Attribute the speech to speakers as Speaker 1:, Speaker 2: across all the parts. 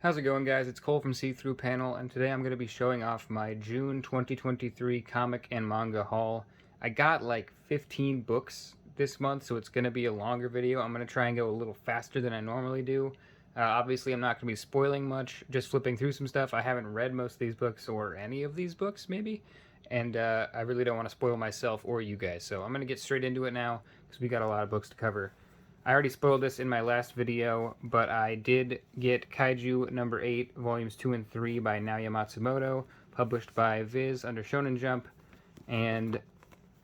Speaker 1: How's it going, guys? It's Cole from See Through Panel, and today I'm going to be showing off my June 2023 comic and manga haul. I got like 15 books this month, so it's going to be a longer video. I'm going to try and go a little faster than I normally do. Obviously, I'm not going to be spoiling much, just flipping through some stuff. I haven't read most of these books, or any of these books, maybe, and I really don't want to spoil myself or you guys, so I'm going to get straight into it now, because we got a lot of books to cover. I already spoiled this in my last video, but I did get Kaiju number 8, volumes 2 and 3 by Naoya Matsumoto, published by Viz under Shonen Jump, and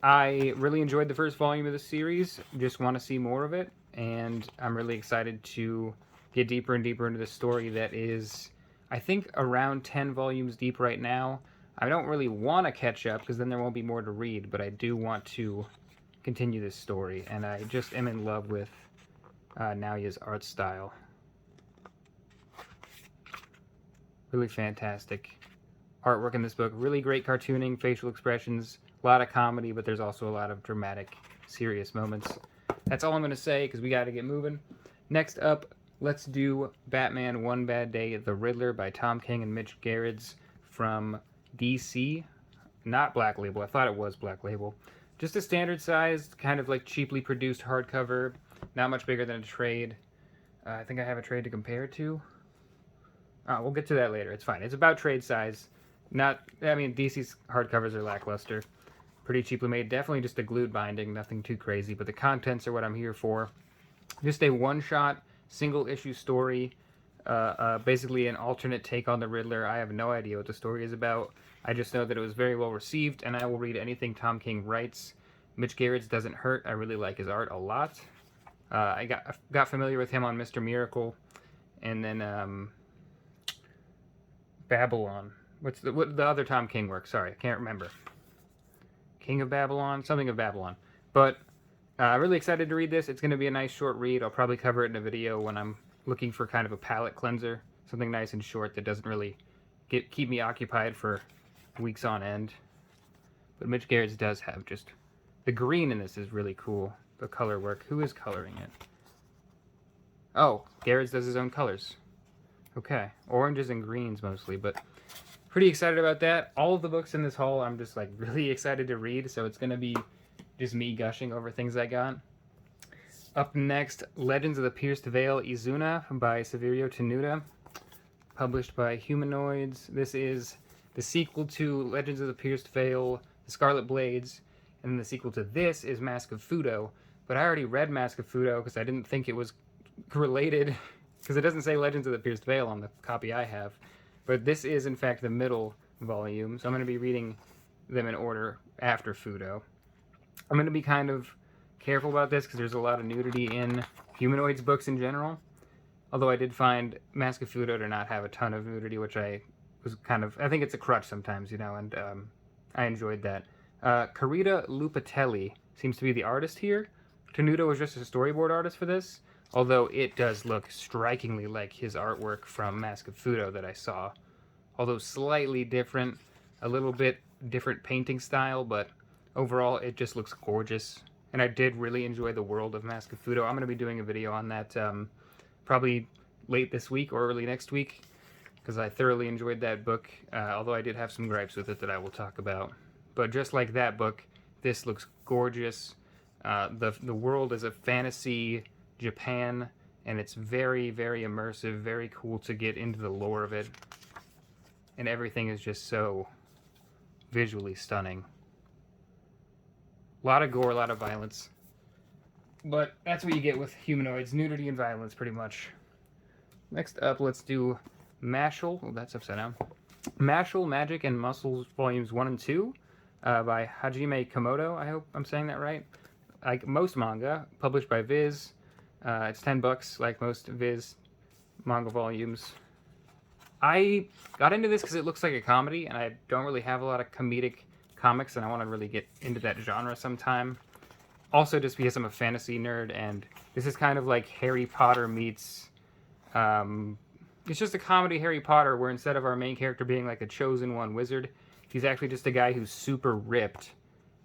Speaker 1: I really enjoyed the first volume of the series, just want to see more of it, and I'm really excited to get deeper and deeper into the story that is, I think, around 10 volumes deep right now. I don't really want to catch up, because then there won't be more to read, but I do want to continue this story, and I just am in love with Naoya's art style. Really fantastic artwork in this book. Really great cartooning, facial expressions, a lot of comedy, but there's also a lot of dramatic, serious moments. That's all I'm going to say, because we got to get moving. Next up, let's do Batman One Bad Day, The Riddler by Tom King and Mitch Gerads from DC. Not Black Label. I thought it was Black Label. Just a standard sized, kind of like cheaply produced hardcover. Not much bigger than a trade. I think I have a trade to compare it to. We'll get to that later. It's fine. It's about trade size. DC's hardcovers are lackluster. Pretty cheaply made. Definitely just a glued binding. Nothing too crazy. But the contents are what I'm here for. Just a one-shot, single-issue story. Basically an alternate take on the Riddler. I have no idea what the story is about. I just know that it was very well received, and I will read anything Tom King writes. Mitch Gerads doesn't hurt. I really like his art a lot. I got familiar with him on Mr. Miracle, and then Babylon. What the other Tom King work? Sorry, I can't remember. King of Babylon, something of Babylon. But I'm really excited to read this. It's going to be a nice short read. I'll probably cover it in a video when I'm looking for kind of a palate cleanser, something nice and short that doesn't really keep me occupied for weeks on end. But Mitch Gerads does have just the green in this is really cool. The color work. Who is coloring it? Oh, Gerads does his own colors. Okay. Oranges and greens mostly, but pretty excited about that. All of the books in this haul I'm just like really excited to read, so it's going to be just me gushing over things I got. Up next, Legends of the Pierced Veil Izuna by Severio Tenuta, published by Humanoids. This is the sequel to Legends of the Pierced Veil, The Scarlet Blades, and then the sequel to this is Mask of Fudo. But I already read Mask of Fudo because I didn't think it was related, because it doesn't say Legends of the Pierced Veil on the copy I have. But this is, in fact, the middle volume, so I'm going to be reading them in order after Fudo. I'm going to be kind of careful about this because there's a lot of nudity in Humanoids books in general. Although I did find Mask of Fudo to not have a ton of nudity, which I think it's a crutch sometimes, and I enjoyed that. Carita Lupatelli seems to be the artist here. Tenuta was just a storyboard artist for this, although it does look strikingly like his artwork from Mask of Fudo that I saw. Although slightly different, a little bit different painting style, but overall it just looks gorgeous. And I did really enjoy the world of Mask of Fudo. I'm going to be doing a video on that probably late this week or early next week, because I thoroughly enjoyed that book, although I did have some gripes with it that I will talk about. But just like that book, this looks gorgeous. The world is a fantasy Japan, and it's very, very immersive, very cool to get into the lore of it. And everything is just so visually stunning. A lot of gore, a lot of violence. But that's what you get with Humanoids, nudity and violence, pretty much. Next up, let's do Mashal. Oh, that's upside down. Mashal, Magic and Muscles, Volumes 1 and 2 by Hajime Komodo. I hope I'm saying that right. Like most manga, published by Viz. It's $10, like most Viz manga volumes. I got into this because it looks like a comedy, and I don't really have a lot of comedic comics, and I want to really get into that genre sometime. Also, just because I'm a fantasy nerd, and this is kind of like Harry Potter meets... it's just a comedy Harry Potter, where instead of our main character being like a chosen one wizard, he's actually just a guy who's super ripped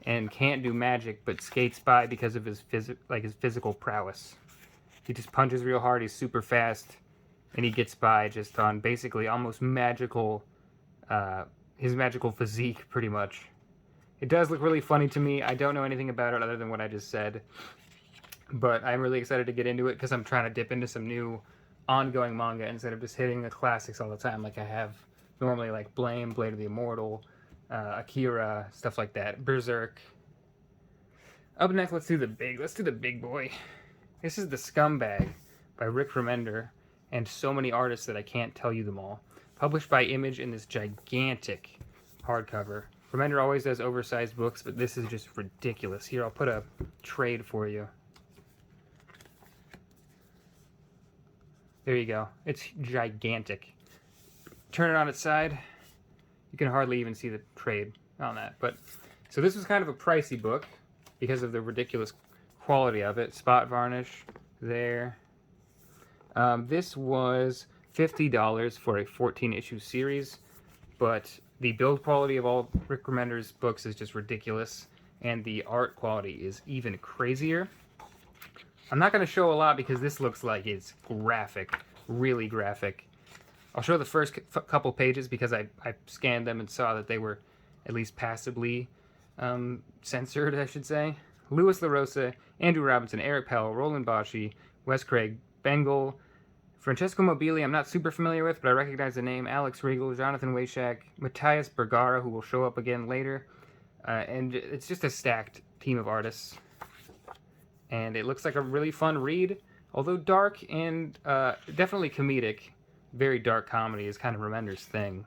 Speaker 1: and can't do magic, but skates by because of his physical prowess. He just punches real hard, he's super fast, and he gets by just on basically almost magical, his magical physique, pretty much. It does look really funny to me. I don't know anything about it other than what I just said, but I'm really excited to get into it because I'm trying to dip into some new ongoing manga instead of just hitting the classics all the time like I have normally, like Blame, Blade of the Immortal, Akira, stuff like that, Berserk. Up next, let's do the big boy. This is The Scumbag by Rick Remender and so many artists that I can't tell you them all. Published by Image in this gigantic hardcover. Remender always does oversized books, but this is just ridiculous. Here, I'll put a trade for you. There you go. It's gigantic. Turn it on its side. You can hardly even see the trade on that. But so this was kind of a pricey book because of the ridiculous quality of it. Spot varnish there. This was $50 for a 14-issue series, but the build quality of all Rick Remender's books is just ridiculous, and the art quality is even crazier. I'm not going to show a lot because this looks like it's graphic, really graphic. I'll show the first couple pages because I scanned them and saw that they were at least passably censored, I should say. Louis LaRosa, Andrew Robinson, Eric Powell, Roland Boschi, Wes Craig, Bengal, Francesco Mobili, I'm not super familiar with, but I recognize the name, Alex Riegel, Jonathan Wayshak, Matthias Bergara, who will show up again later, and it's just a stacked team of artists. And it looks like a really fun read, although dark and definitely comedic. Very dark comedy is kind of Remender's thing.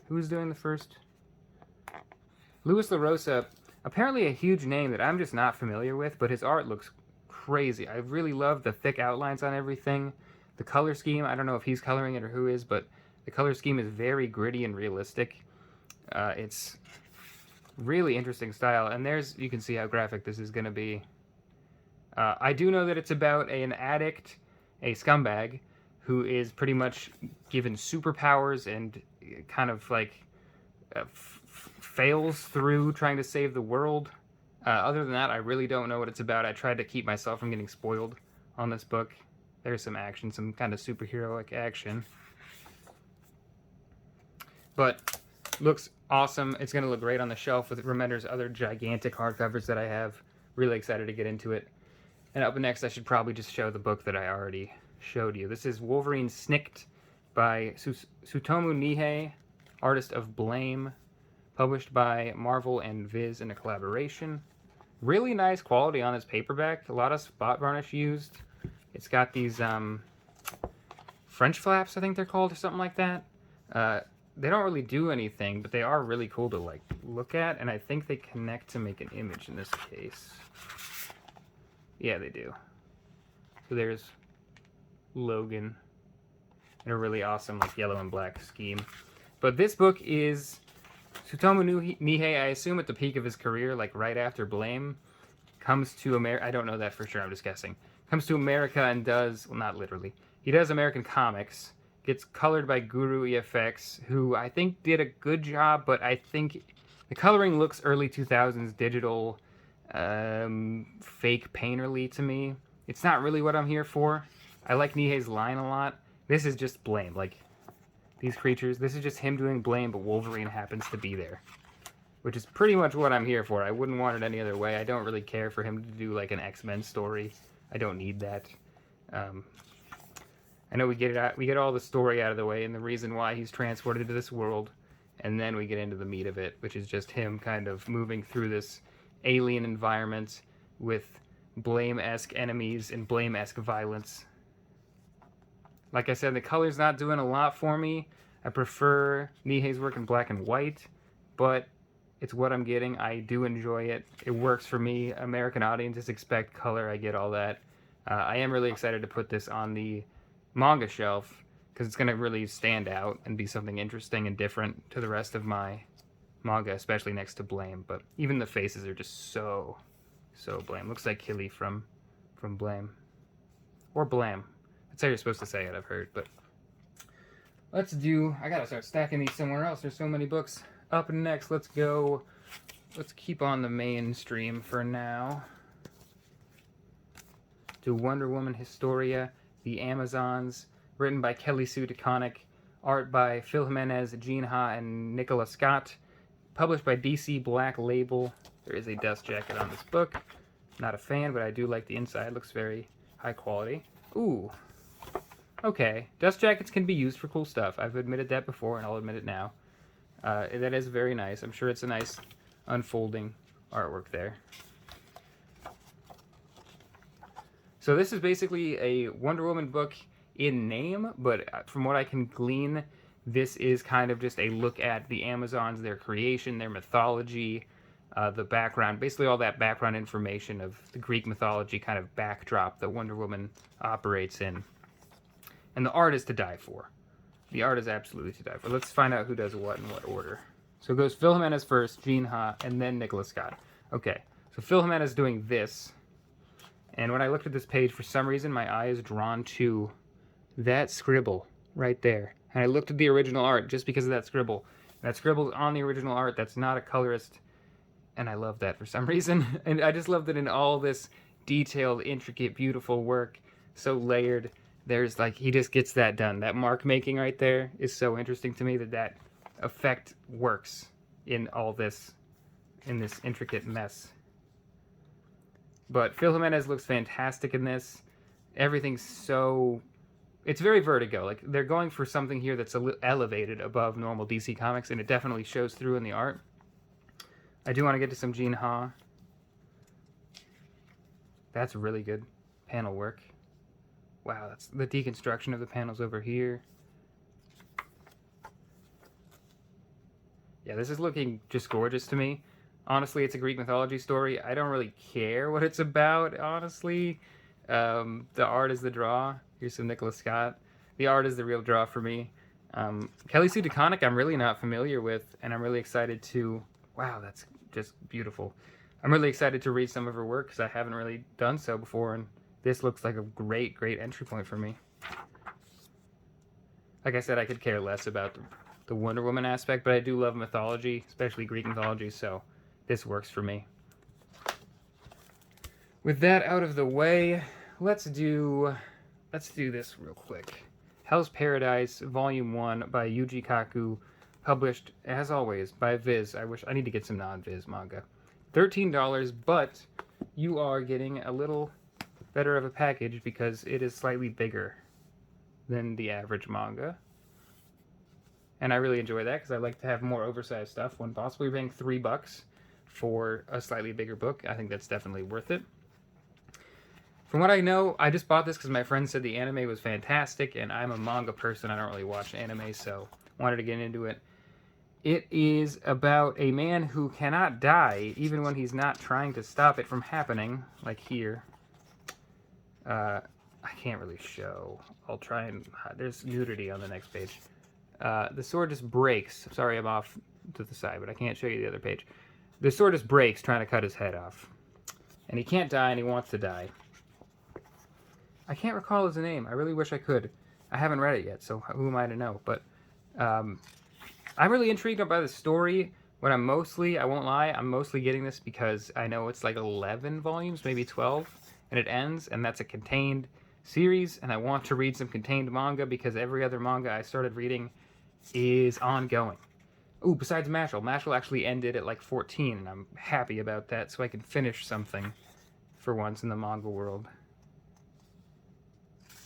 Speaker 1: Who's doing the first? Louis LaRosa, apparently a huge name that I'm just not familiar with, but his art looks crazy. I really love the thick outlines on everything. The color scheme, I don't know if he's coloring it or who is, but the color scheme is very gritty and realistic. It's really interesting style, and you can see how graphic this is going to be. I do know that it's about an addict, a scumbag, who is pretty much given superpowers and kind of like fails through trying to save the world. Other than that, I really don't know what it's about. I tried to keep myself from getting spoiled on this book. There's some action, some kind of superheroic action. But looks awesome. It's going to look great on the shelf with Remender's other gigantic hardcovers that I have. Really excited to get into it. And up next, I should probably just show the book that I already showed you. This is Wolverine Snicked by Tsutomu Nihei, artist of Blame, published by Marvel and Viz in a collaboration. Really nice quality on this paperback. A lot of spot varnish used. It's got these French flaps, I think they're called, or something like that. They don't really do anything, but they are really cool to like look at, and I think they connect to make an image in this case. Yeah, they do. So there's Logan in a really awesome like yellow and black scheme. But this book is Tsutomu Nihei, I assume at the peak of his career, like right after Blame, comes to America. I don't know that for sure, I'm just guessing. Comes to America and does, well, not literally, he does American comics, gets colored by Guru EFX, who I think did a good job, but I think the coloring looks early 2000s digital, fake painterly to me. It's not really what I'm here for. I like Nihei's line a lot. This is just Blame, like these creatures. This is just him doing Blame, but Wolverine happens to be there, which is pretty much what I'm here for. I wouldn't want it any other way. I don't really care for him to do like an X-Men story. I don't need that. I know we get all the story out of the way and the reason why he's transported to this world, and then we get into the meat of it, which is just him kind of moving through this alien environment with Blame-esque enemies and Blame-esque violence. Like I said, the color's not doing a lot for me. I prefer Nihei's work in black and white, but it's what I'm getting. I do enjoy it. It works for me. American audiences expect color. I get all that. I am really excited to put this on the manga shelf because it's going to really stand out and be something interesting and different to the rest of my manga, especially next to Blame. But even the faces are just so Blame. Looks like Killy from Blame. Or Blam. That's how you're supposed to say it, I've heard. But let's I gotta start stacking these somewhere else. There's so many books. Up next, let's keep on the mainstream for now. Do Wonder Woman Historia, The Amazons, written by Kelly Sue DeConnick, art by Phil Jimenez, Gene Ha, and Nicola Scott, published by DC Black Label. There is a dust jacket on this book. Not a fan, but I do like the inside. It looks very high quality. Ooh. Okay. Dust jackets can be used for cool stuff. I've admitted that before, and I'll admit it now. That is very nice. I'm sure it's a nice unfolding artwork there. So this is basically a Wonder Woman book in name, but from what I can glean, this is kind of just a look at the Amazons, their creation, their mythology, the background, basically all that background information of the Greek mythology kind of backdrop that Wonder Woman operates in. And the art is to die for. The art is absolutely to die for. Let's find out who does what in what order. So it goes Phil Jimenez first, Gene Ha, and then Nicola Scott. Okay, so Phil Jimenez is doing this. And when I looked at this page, for some reason, my eye is drawn to that scribble right there. And I looked at the original art just because of that scribble. That scribble's on the original art. That's not a colorist. And I love that for some reason. And I just love that in all this detailed, intricate, beautiful work, so layered, there's like, he just gets that done. That mark making right there is so interesting to me that effect works in all this, in this intricate mess. But Phil Jimenez looks fantastic in this. Everything's so... It's very Vertigo. Like, they're going for something here that's elevated above normal DC Comics, and it definitely shows through in the art. I do want to get to some Gene Ha. That's really good panel work. Wow, that's the deconstruction of the panels over here. Yeah, this is looking just gorgeous to me. Honestly, it's a Greek mythology story. I don't really care what it's about, honestly. The art is the draw. Here's some Nicola Scott. The art is the real draw for me. Kelly Sue DeConnick, I'm really not familiar with, and I'm really excited to... Wow, that's just beautiful. I'm really excited to read some of her work, because I haven't really done so before, and this looks like a great, great entry point for me. Like I said, I could care less about the Wonder Woman aspect, but I do love mythology, especially Greek mythology, so... This works for me. With that out of the way, let's do this real quick. Hell's Paradise, Volume 1 by Yuji Kaku, published, as always, by Viz. I need to get some non-Viz manga. $13, but you are getting a little better of a package because it is slightly bigger than the average manga. And I really enjoy that because I like to have more oversized stuff when possible. You're paying $3 for a slightly bigger book. I think that's definitely worth it. From what I know, I just bought this because my friend said the anime was fantastic, and I'm a manga person. I don't really watch anime, so wanted to get into it. It is about a man who cannot die, even when he's not trying to stop it from happening, like here. I can't really show. I'll try and... There's nudity on the next page. The sword just breaks. Sorry, I'm off to the side, but I can't show you the other page. The sword just breaks trying to cut his head off. And he can't die, and he wants to die. I can't recall his name. I really wish I could. I haven't read it yet, so who am I to know? But I'm really intrigued by the story. But I won't lie, I'm mostly getting this because I know it's like 11 volumes, maybe 12, and it ends, and that's a contained series, and I want to read some contained manga because every other manga I started reading is ongoing. Ooh, besides Mashal. Mashal actually ended at like 14, and I'm happy about that, so I can finish something for once in the manga world.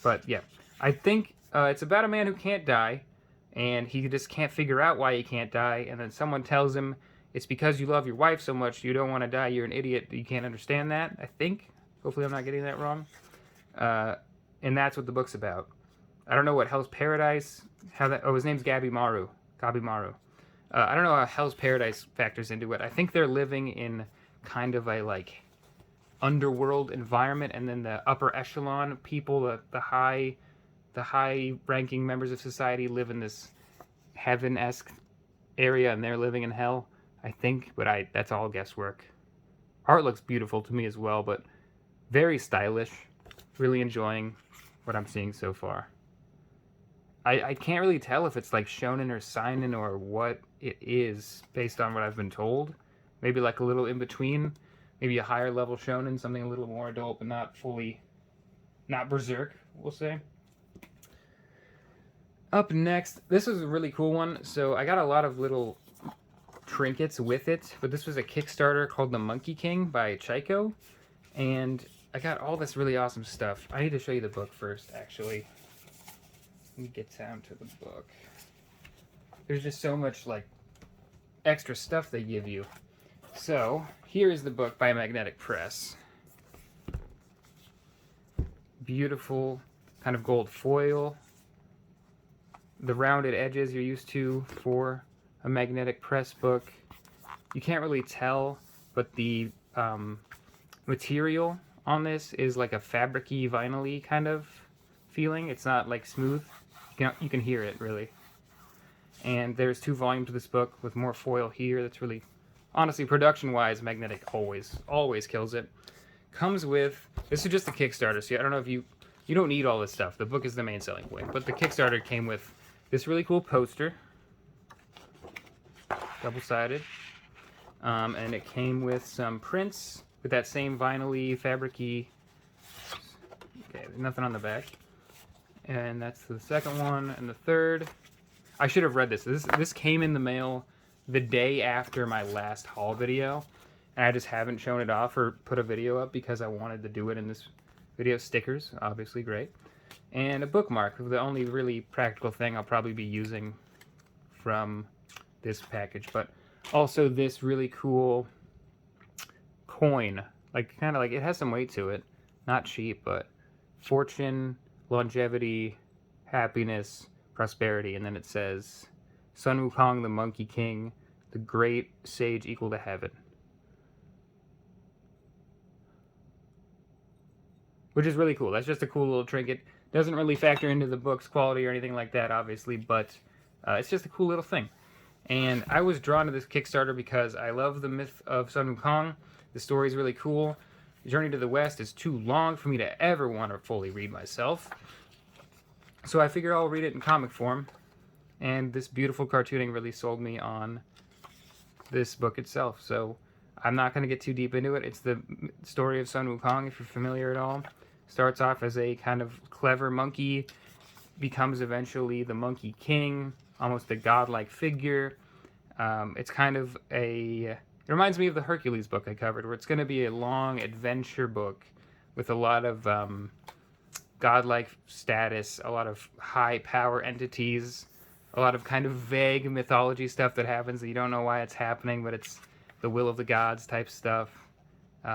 Speaker 1: But yeah, I think it's about a man who can't die, and he just can't figure out why he can't die, and then someone tells him, it's because you love your wife so much, you don't want to die, you're an idiot, you can't understand that, I think. Hopefully I'm not getting that wrong. And that's what the book's about. I don't know what Hell's Paradise, his name's Gabimaru. I don't know how Hell's Paradise factors into it. I think they're living in kind of a, like, underworld environment, and then the upper echelon people, the high-ranking members of society live in this heaven-esque area, and they're living in hell, I think, but that's all guesswork. Art looks beautiful to me as well, but very stylish. Really enjoying what I'm seeing so far. I can't really tell if it's like shonen or seinen or what it is based on what I've been told. Maybe like a little in between. Maybe a higher level shonen, something a little more adult, but not berserk, we'll say. Up next, this is a really cool one. So I got a lot of little trinkets with it, but this was a Kickstarter called The Monkey King by Chico, and I got all this really awesome stuff. I need to show you the book first, actually. Let me get down to the book. There's just so much, like, extra stuff they give you. So, here is the book by Magnetic Press. Beautiful, kind of gold foil. The rounded edges you're used to for a Magnetic Press book. You can't really tell, but the material on this is like a fabric-y, vinyl-y kind of feeling. It's not like smooth. You can hear it, really. And there's 2 volumes of this book with more foil here. That's really, honestly, production-wise, Magnetic always kills it. Comes with, this is just the Kickstarter, so I don't know if you don't need all this stuff. The book is the main selling point. But the Kickstarter came with this really cool poster, double-sided, and it came with some prints with that same vinyl-y, fabric-y, okay, nothing on the back. And that's the second one, and the third. I should have read this. This came in the mail the day after my last haul video, and I just haven't shown it off or put a video up because I wanted to do it in this video. Stickers, obviously great. And a bookmark, the only really practical thing I'll probably be using from this package. But also this really cool coin, kind of like it has some weight to it. Not cheap, but fortune, longevity, happiness, prosperity. And then it says, Sun Wukong, the Monkey King, the great sage equal to heaven. Which is really cool. That's just a cool little trinket. Doesn't really factor into the book's quality or anything like that, obviously, but it's just a cool little thing. And I was drawn to this Kickstarter because I love the myth of Sun Wukong. The story is really cool. Journey to the West is too long for me to ever want to fully read myself. So I figure I'll read it in comic form. And this beautiful cartooning really sold me on this book itself. So I'm not going to get too deep into it. It's the story of Sun Wukong, if you're familiar at all. Starts off as a kind of clever monkey, becomes eventually the Monkey King, almost a godlike figure. It's kind of it reminds me of the Hercules book I covered, where it's going to be a long adventure book with a lot of godlike status, a lot of high power entities, a lot of kind of vague mythology stuff that happens that you don't know why it's happening, but it's the will of the gods type stuff.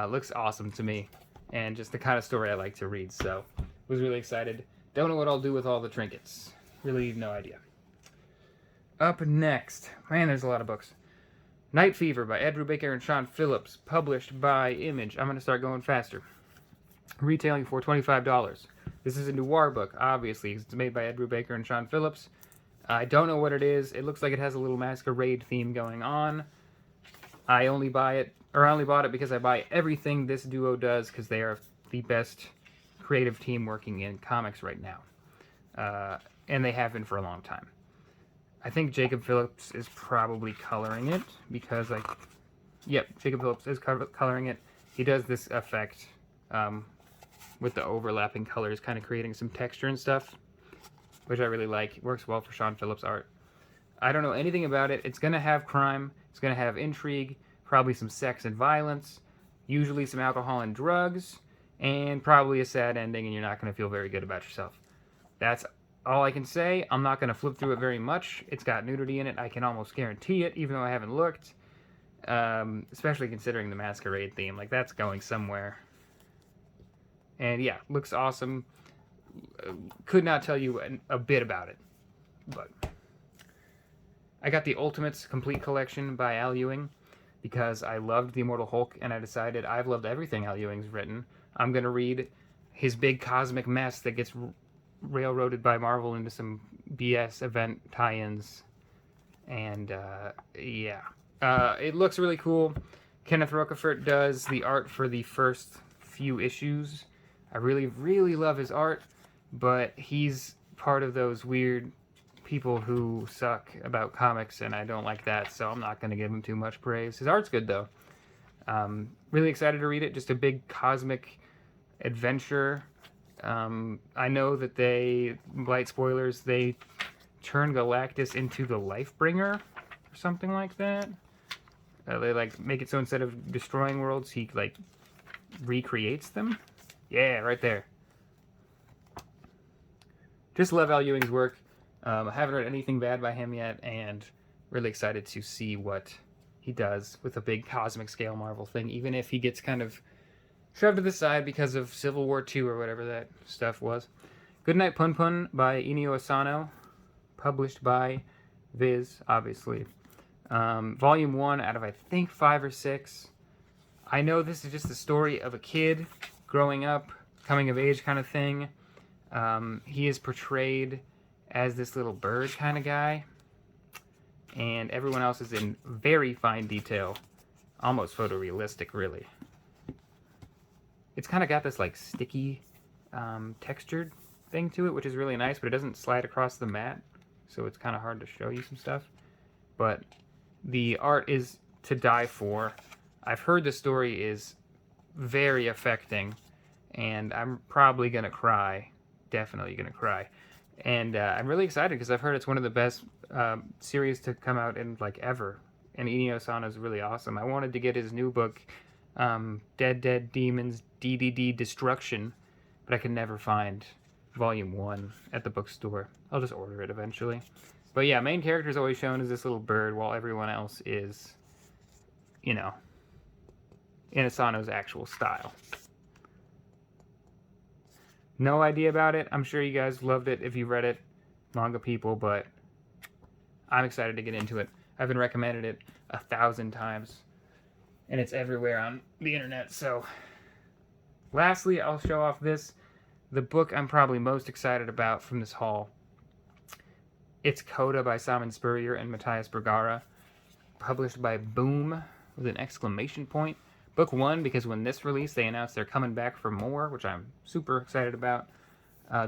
Speaker 1: Looks awesome to me, and just the kind of story I like to read, so was really excited. Don't know what I'll do with all the trinkets. Really no idea. Up next, man, there's a lot of books. Night Fever by Ed Brubaker and Sean Phillips, published by Image. I'm going to start going faster. Retailing for $25. This is a noir book, obviously. It's made by Ed Brubaker and Sean Phillips. I don't know what it is. It looks like it has a little masquerade theme going on. I only bought it because I buy everything this duo does because they are the best creative team working in comics right now. And they have been for a long time. I think Jacob Phillips is probably coloring it because Jacob Phillips is coloring it. He does this effect with the overlapping colors, kind of creating some texture and stuff, which I really like. It works well for Sean Phillips' art. I don't know anything about it. It's going to have crime. It's going to have intrigue, probably some sex and violence, usually some alcohol and drugs, and probably a sad ending, and you're not going to feel very good about yourself. That's all I can say. I'm not going to flip through it very much. It's got nudity in it. I can almost guarantee it, even though I haven't looked. Especially considering the masquerade theme. Like, that's going somewhere. And yeah, looks awesome. Could not tell you a bit about it. But I got the Ultimates Complete Collection by Al Ewing because I loved The Immortal Hulk, and I decided I've loved everything Al Ewing's written. I'm going to read his big cosmic mess that gets railroaded by Marvel into some BS event tie-ins. And it looks really cool. Kenneth Rocafort does the art for the first few issues. I really, really love his art, but he's part of those weird people who suck about comics, and I don't like that, so I'm not going to give him too much praise. His art's good, though. Really excited to read it. Just a big cosmic adventure. I know that light spoilers, they turn Galactus into the Lifebringer or something like that. They like make it so instead of destroying worlds, he like recreates them. Yeah, right there. Just love Al Ewing's work. I haven't read anything bad by him yet, and really excited to see what he does with a big cosmic scale Marvel thing, even if he gets kind of shoved to the side because of Civil War II or whatever that stuff was. Goodnight Pun Pun by Inio Asano, published by Viz, obviously. Volume 1 out of, I think, 5 or 6. I know this is just the story of a kid growing up, coming of age kind of thing. He is portrayed as this little bird kind of guy, and everyone else is in very fine detail, almost photorealistic, really. It's kind of got this like sticky, textured thing to it, which is really nice, but it doesn't slide across the mat, so it's kind of hard to show you some stuff. But the art is to die for. I've heard the story is very affecting, and I'm probably gonna cry. Definitely gonna cry. And I'm really excited because I've heard it's one of the best series to come out in like ever. And Inio Asano is really awesome. I wanted to get his new book, Dead Dead Demons DDD Destruction, but I could never find Volume 1 at the bookstore. I'll just order it eventually. But yeah, main character is always shown as this little bird, while everyone else is, you know, in Asano's actual style. No idea about it. I'm sure you guys loved it if you read it, manga people, but I'm excited to get into it. I've been recommended it 1,000 times, and it's everywhere on the internet. So lastly, I'll show off the book I'm probably most excited about from this haul. It's Coda by Simon Spurrier and Matthias Bergara, published by Boom with an exclamation point. Book 1, because when this released, they announced they're coming back for more, which I'm super excited about.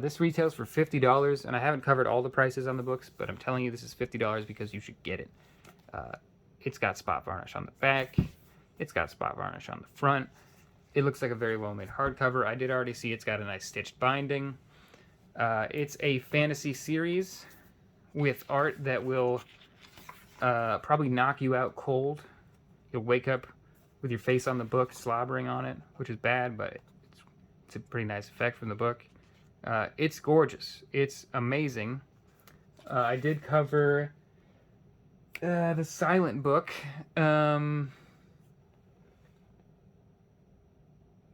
Speaker 1: This retails for $50, and I haven't covered all the prices on the books, but I'm telling you this is $50 because you should get it. It's got spot varnish on the back. It's got spot varnish on the front. It looks like a very well-made hardcover. I did already see it's got a nice stitched binding. It's a fantasy series with art that will probably knock you out cold. You'll wake up with your face on the book, slobbering on it, which is bad, but it's a pretty nice effect from the book. It's gorgeous. It's amazing. I did cover the Silent Book.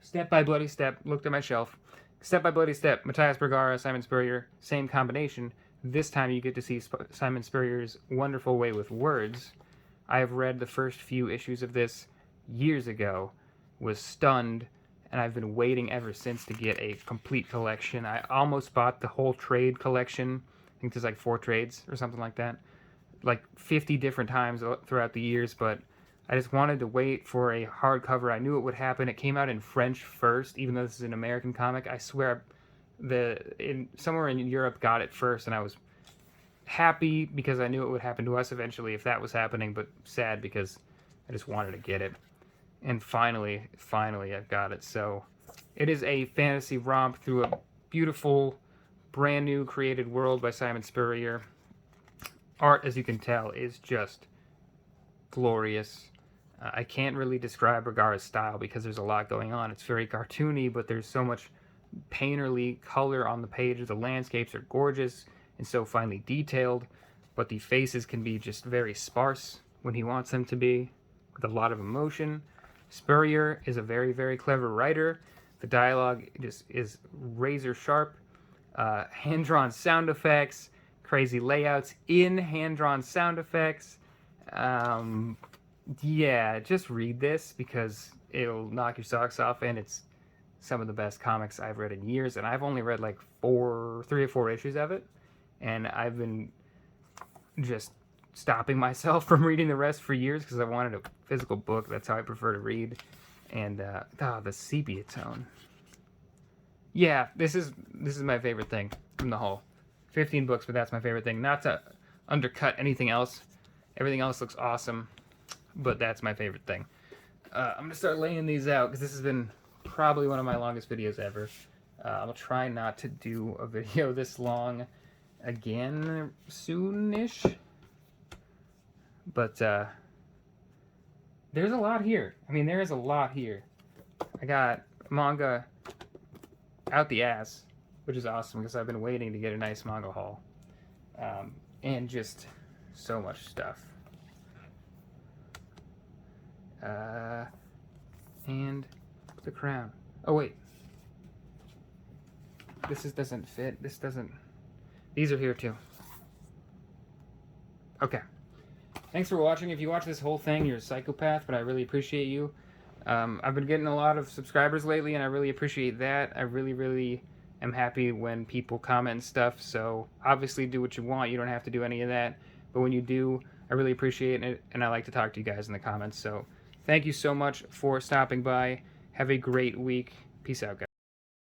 Speaker 1: Step by Bloody Step. Looked at my shelf. Step by Bloody Step. Matthias Bergara, Simon Spurrier. Same combination. This time you get to see Simon Spurrier's wonderful way with words. I have read the first few issues of this years ago, was stunned, and I've been waiting ever since to get a complete collection. I almost bought the whole trade collection. I think there's like 4 trades or something like that. Like 50 different times throughout the years, but I just wanted to wait for a hardcover. I knew it would happen. It came out in French first, even though this is an American comic. I swear somewhere in Europe got it first, and I was happy because I knew it would happen to us eventually if that was happening, but sad because I just wanted to get it. And finally, I've got it. So it is a fantasy romp through a beautiful, brand new created world by Simon Spurrier. Art, as you can tell, is just glorious. I can't really describe Bergara's style because there's a lot going on. It's very cartoony, but there's so much painterly color on the page. The landscapes are gorgeous and so finely detailed, but the faces can be just very sparse when he wants them to be, with a lot of emotion. Spurrier is a very, very clever writer. The dialogue just is razor sharp. Hand-drawn sound effects, crazy layouts in hand-drawn sound effects. Yeah, just read this because it'll knock your socks off, and it's some of the best comics I've read in years, and I've only read like 3 or 4 issues of it, and I've been just stopping myself from reading the rest for years because I wanted a physical book. That's how I prefer to read. And the sepia tone. Yeah, this is my favorite thing from the haul. 15 books, but that's my favorite thing. Not to undercut anything else. Everything else looks awesome, but that's my favorite thing. I'm gonna start laying these out because this has been probably one of my longest videos ever. I'll try not to do a video this long. again soon-ish. But there's a lot here. I mean, there is a lot here. I got manga out the ass, which is awesome because I've been waiting to get a nice manga haul. And just so much stuff. And the crown. Oh, wait. Doesn't fit. This doesn't... These are here, too. Okay. Thanks for watching. If you watch this whole thing, you're a psychopath, but I really appreciate you. I've been getting a lot of subscribers lately, and I really appreciate that. I really am happy when people comment and stuff, so obviously do what you want. You don't have to do any of that, but when you do, I really appreciate it, and I like to talk to you guys in the comments. So thank you so much for stopping by. Have a great week. Peace out, guys.